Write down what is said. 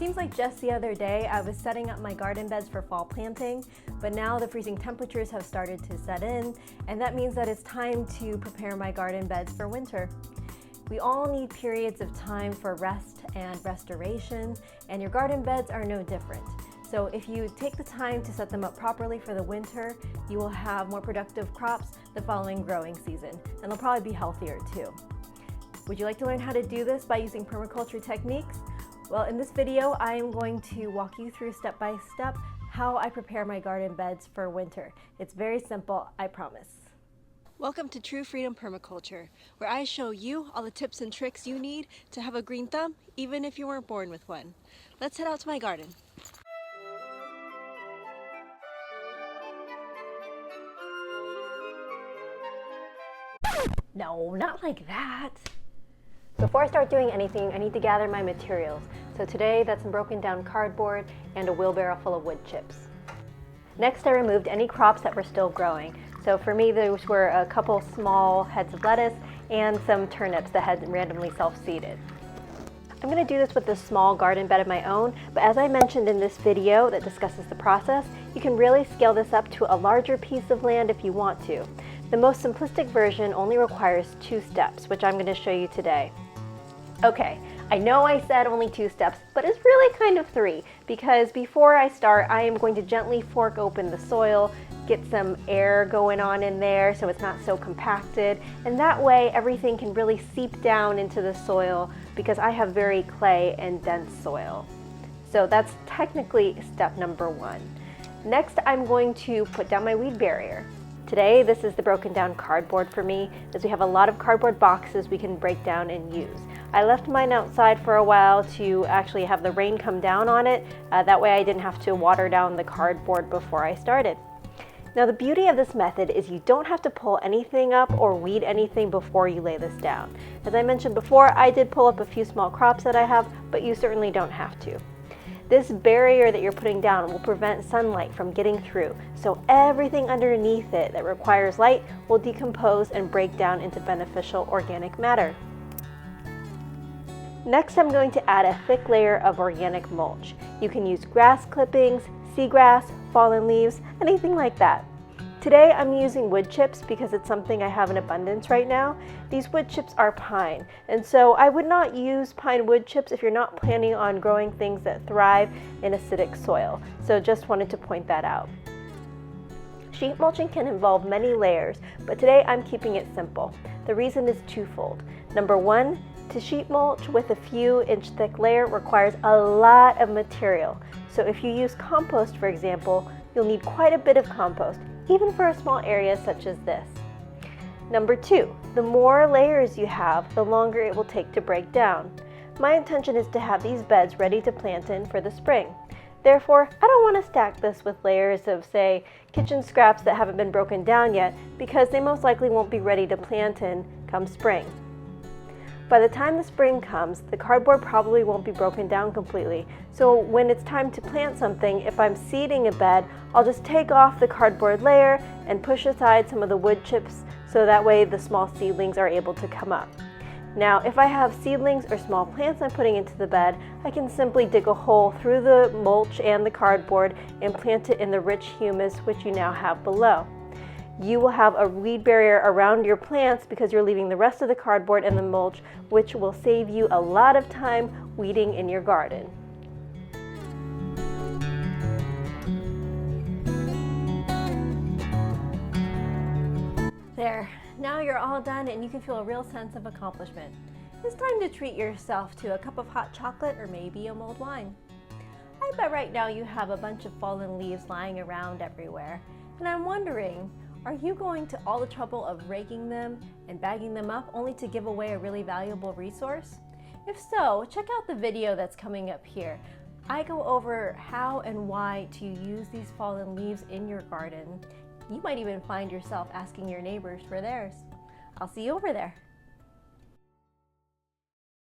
seems like just the other day I was setting up my garden beds for fall planting, but now the freezing temperatures have started to set in, and that means that it's time to prepare my garden beds for winter. We all need periods of time for rest and restoration, and your garden beds are no different. So if you take the time to set them up properly for the winter, you will have more productive crops the following growing season, and they'll probably be healthier too. Would you like to learn how to do this by using permaculture techniques? Well, in this video, I am going to walk you through step by step how I prepare my garden beds for winter. It's very simple, I promise. Welcome to True Freedom Permaculture, where I show you all the tips and tricks you need to have a green thumb, even if you weren't born with one. Let's head out to my garden. No, not like that. Before I start doing anything, I need to gather my materials. So today, that's some broken down cardboard and a wheelbarrow full of wood chips. Next, I removed any crops that were still growing. So for me, those were a couple small heads of lettuce and some turnips that had randomly self-seeded. I'm going to do this with a small garden bed of my own, but as I mentioned in this video that discusses the process, you can really scale this up to a larger piece of land if you want to. The most simplistic version only requires 2 steps, which I'm going to show you today. Okay, I know I said only 2 steps, but it's really kind of 3, because before I start, I am going to gently fork open the soil, get some air going on in there so it's not so compacted, and that way everything can really seep down into the soil because I have very clay and dense soil. So that's technically step number 1. Next, I'm going to put down my weed barrier. Today, this is the broken down cardboard for me, as we have a lot of cardboard boxes we can break down and use. I left mine outside for a while to actually have the rain come down on it. That way I didn't have to water down the cardboard before I started. Now the beauty of this method is you don't have to pull anything up or weed anything before you lay this down. As I mentioned before, I did pull up a few small crops that I have, but you certainly don't have to. This barrier that you're putting down will prevent sunlight from getting through, so everything underneath it that requires light will decompose and break down into beneficial organic matter. Next, I'm going to add a thick layer of organic mulch. You can use grass clippings, seagrass, fallen leaves, anything like that. Today I'm using wood chips because it's something I have in abundance right now. These wood chips are pine, and so I would not use pine wood chips if you're not planning on growing things that thrive in acidic soil. So just wanted to point that out. Sheet mulching can involve many layers, but today I'm keeping it simple. The reason is twofold. Number 1, to sheet mulch with a few inch thick layer requires a lot of material. So if you use compost, for example, you'll need quite a bit of compost, even for a small area such as this. Number 2, the more layers you have, the longer it will take to break down. My intention is to have these beds ready to plant in for the spring. Therefore, I don't want to stack this with layers of, say, kitchen scraps that haven't been broken down yet, because they most likely won't be ready to plant in come spring. By the time the spring comes, the cardboard probably won't be broken down completely. So when it's time to plant something, if I'm seeding a bed, I'll just take off the cardboard layer and push aside some of the wood chips so that way the small seedlings are able to come up. Now, if I have seedlings or small plants I'm putting into the bed, I can simply dig a hole through the mulch and the cardboard and plant it in the rich humus which you now have below. You will have a weed barrier around your plants because you're leaving the rest of the cardboard and the mulch, which will save you a lot of time weeding in your garden. There, now you're all done and you can feel a real sense of accomplishment. It's time to treat yourself to a cup of hot chocolate or maybe a mulled wine. I bet right now you have a bunch of fallen leaves lying around everywhere, and I'm wondering, are you going to all the trouble of raking them and bagging them up only to give away a really valuable resource? If so, check out the video that's coming up here. I go over how and why to use these fallen leaves in your garden. You might even find yourself asking your neighbors for theirs. I'll see you over there.